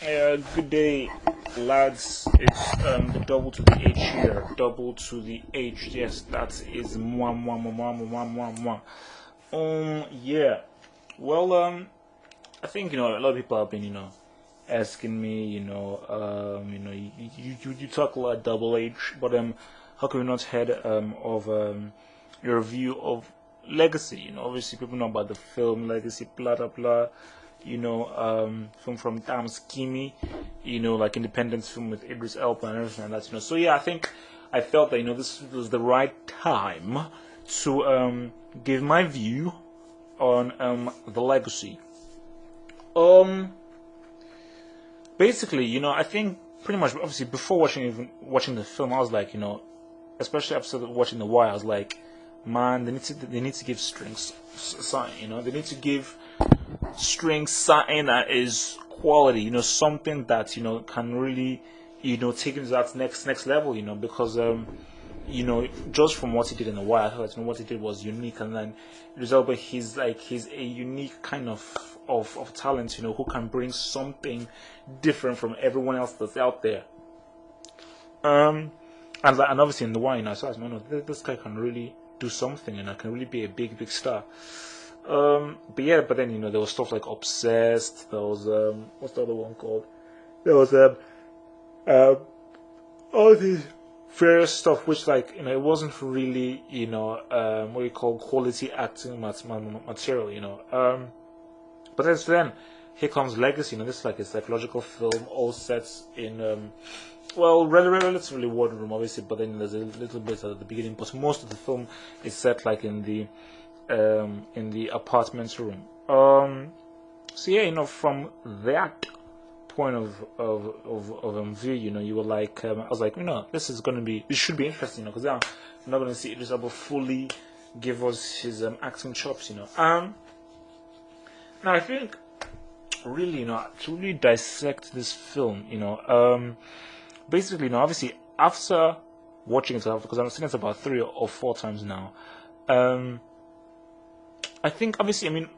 Good day, lads. It's the double to the H here. Double to the H. Yes, that is mwah mwah mwah mwah mwah mwah mwah. Yeah. Well, I think a lot of people have been asking me, you talk a lot double H, but how come we not heard of your review of Legacy? Obviously people know about the film Legacy, blah blah blah. Film from Tam Skimi, like independence film with Idris Elba and everything like that. So yeah, I think I felt that this was the right time to give my view on the Legacy. Basically, I think pretty much obviously before watching the film, I was like, especially after watching The Wire, I was like, man, they need to give strings something, they need to give strings something that is quality, something that can really take it to that next level, because just from what he did in The Wire, I thought that what he did was unique, and then result, but he's a unique kind of talent, who can bring something different from everyone else that's out there. And obviously in The Wire, I saw this guy can really do something, and I can really be a big star. But then there was stuff like Obsessed. There was what's the other one called? There was all these various stuff which it wasn't really what you call quality acting material. But then here comes Legacy. This is like a psychological film, all set in relatively one room, obviously, but then there's a little bit at the beginning. But most of the film is set like in the apartment room. So yeah, from that point of view, you were like, I was like, this should be interesting, because I'm not going to see Idris Elba fully give us his acting chops, Now I think really, to really dissect this film, basically, obviously after watching it, because I've seen it about 3 or 4 times now, I think obviously, you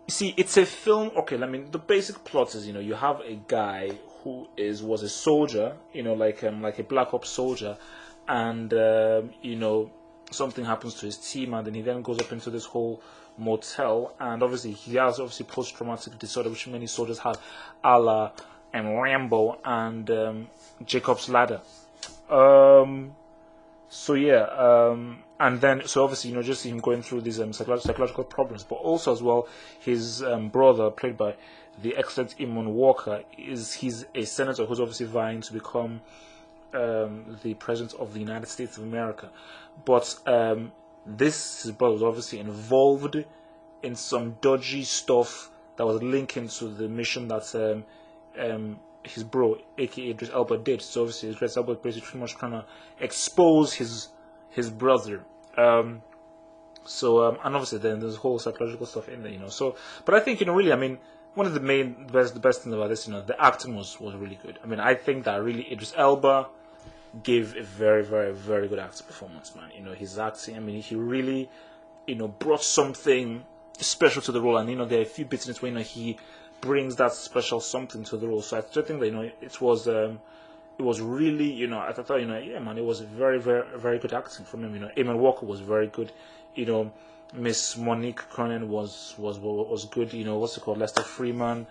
see, it's a film. Okay, the basic plot is, you have a guy who was a soldier, like a black ops soldier, and something happens to his team, and then he then goes up into this whole motel, and obviously he has post-traumatic disorder, which many soldiers have, a la Rambo and Jacob's Ladder. So yeah, and then so obviously just him going through these psychological problems, but also as well his brother, played by the excellent Eamon Walker, he's a senator who's obviously vying to become the president of the United States of America, but his brother was obviously involved in some dodgy stuff that was linking to the mission that his bro, aka Idris Elba, did. So obviously Idris Elba basically pretty much trying to expose his brother. And obviously then there's whole psychological stuff in there, So, but I think really, one of the best things about this, the acting was really good. I think that really Idris Elba gave a very, very, very good acting performance, man. His acting. He really, brought something special to the role, and there are a few bits in it where he brings that special something to the role. So I still think that it was really I thought yeah, man, it was very, very, very good acting from him. Eamon Walker was very good. Miss Monique Cronin was good. What's it called? Lester Freeman,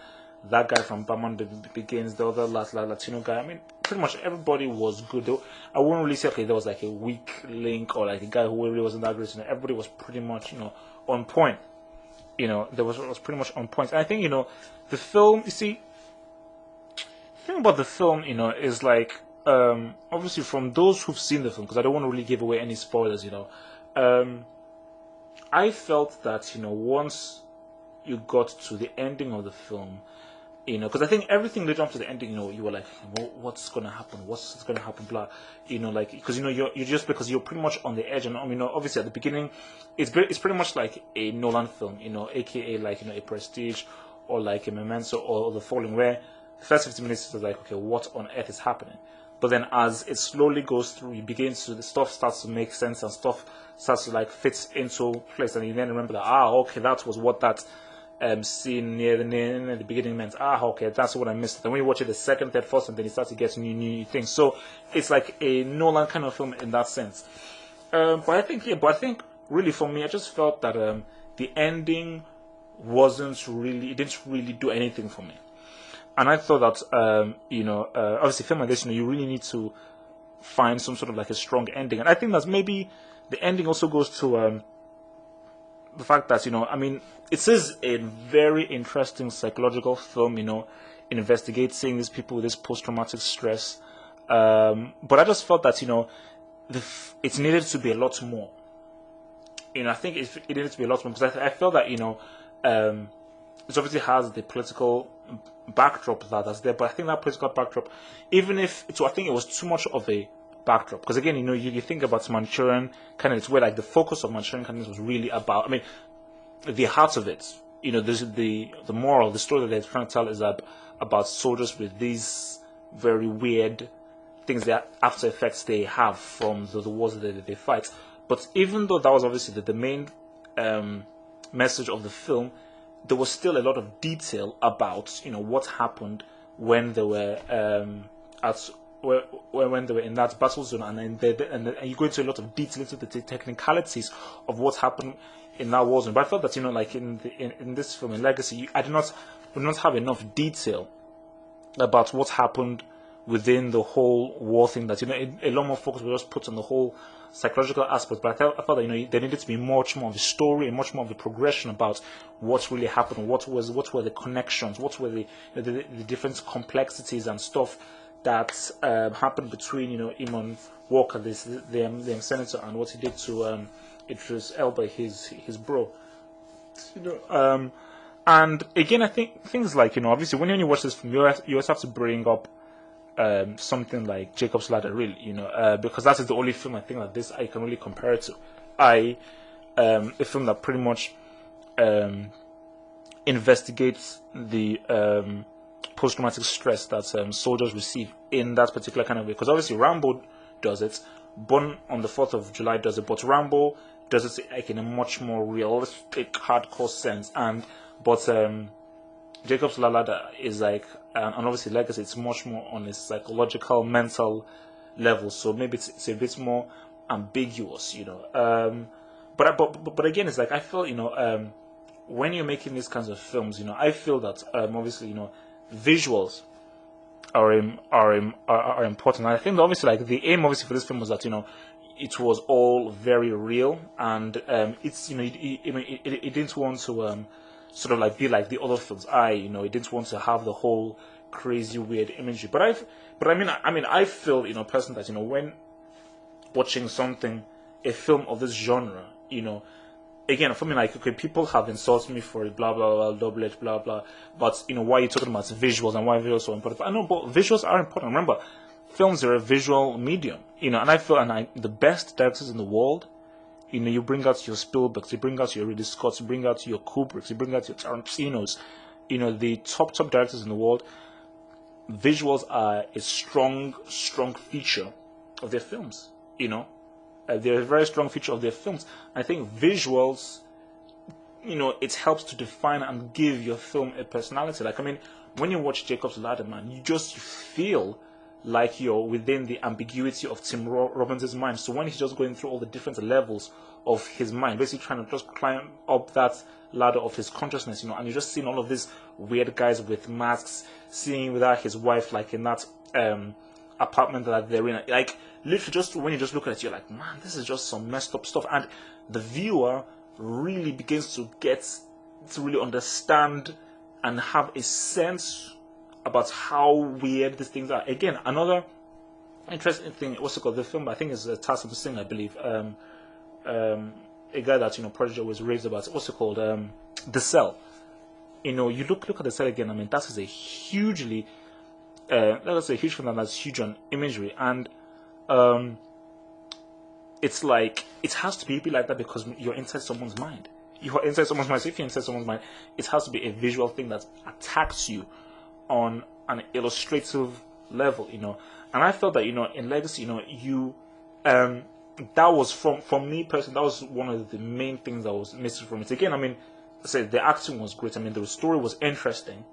that guy from Batman Begins, the other last Latino guy. Pretty much everybody was good. I wouldn't really say there was like a weak link or like a guy who really wasn't that great. Everybody was pretty much on point. There was pretty much on point. And I think the film. You see, the thing about the film, is like obviously from those who've seen the film, because I don't want to really give away any spoilers. I felt that once you got to the ending of the film, because I think everything led up to the ending, you were like, what's gonna happen? What's gonna happen? Blah, because you're just because you're pretty much on the edge, and obviously at the beginning, it's pretty much like a Nolan film, aka like a Prestige or like a Memento or The Falling, where the first 15 minutes is like, okay, what on earth is happening? But then as it slowly goes through, the stuff starts to make sense, and stuff starts to fit into place, and you then remember that okay, that was what that scene near the beginning meant, okay, that's what I missed. And when you watch it the second, third, fourth, and then you start to get new things. So it's like a Nolan kind of film in that sense. But I think really for me, I just felt that the ending it didn't really do anything for me. And I thought that, obviously film like this, you really need to find some sort of like a strong ending. And I think that maybe the ending also goes to the fact that, it is a very interesting psychological film, investigating these people with this post-traumatic stress. But I just felt that, it needed to be a lot more. I think it needed to be a lot more because I felt that, it obviously has the political backdrop that's there, but I think that political backdrop, I think it was too much of a backdrop because again, you think about Manchurian Candidates, where like the focus of Manchurian Candidates was really about, the heart of it, this is the moral, the story that they're trying to tell is about soldiers with these very weird things, that after effects they have from the wars that they fight. But even though that was obviously the main message of the film, there was still a lot of detail about what happened when they were when they were in that battle zone, and you go into a lot of detail into the technicalities of what happened in that war zone. But I felt that like in this film, in Legacy, I did not have enough detail about what happened within the whole war thing. That a lot more focus was just put on the whole psychological aspect. But I thought that there needed to be much more of a story and much more of a progression about what really happened, what were the connections, what were the different complexities and stuff that happened between Eamon Walker, the senator, and what he did to Idris Elba, his bro. And again, I think things like obviously when you watch this film, you always have to bring up something like Jacob's Ladder, really, because that is the only film I think like this I can really compare it to. A film that pretty much investigates the post-traumatic stress that soldiers receive in that particular kind of way. Because obviously Rambo does it, Born on the 4th of July does it, but Rambo does it like in a much more realistic, hardcore sense. But Jacob's Ladder is like, and obviously Legacy, it's much more on a psychological, mental level. So maybe it's a bit more ambiguous, But again, it's like I feel, when you're making these kinds of films, I feel that obviously, visuals are important. And I think that obviously, like the aim obviously for this film was that it was all very real, and it didn't want to sort of like be like the other films. It didn't want to have the whole crazy weird imagery. But I feel personally that when watching a film of this genre, again, for me, like, okay, people have insulted me for it, blah, blah, blah, double H, blah, blah. But, why are you talking about visuals and why visuals are so important? But I know, but visuals are important. Remember, films are a visual medium, and I feel, the best directors in the world, you bring out your Spielbergs, you bring out your Ridley Scotts, you bring out your Kubricks, you bring out your Tarantinos, the top directors in the world, visuals are a strong feature of their films, they're a very strong feature of their films. I think visuals, it helps to define and give your film a personality. Like, when you watch Jacob's Ladder, man, you feel like you're within the ambiguity of Tim Robbins' mind. So when he's just going through all the different levels of his mind, basically trying to just climb up that ladder of his consciousness, and you're just seeing all of these weird guys with masks, seeing without his wife, like in that apartment that they're in, like literally just when you just look at it, you're like, man, this is just some messed up stuff. And the viewer really begins to really understand and have a sense about how weird these things are. Again, another interesting thing, what's it called, the film, I think is Tarsem Singh, I believe, a guy that Prodigy was raised about, what's it called, The Cell. You look at The Cell again, that is a hugely that's a huge film that's huge on imagery, and it's like it has to be like that because you're inside someone's mind. You are inside someone's mind. So if you're inside someone's mind, it has to be a visual thing that attacks you on an illustrative level, And I felt that in Legacy, that was from me personally, that was one of the main things that was missing from it. Again, say the acting was great. I mean, the story was interesting.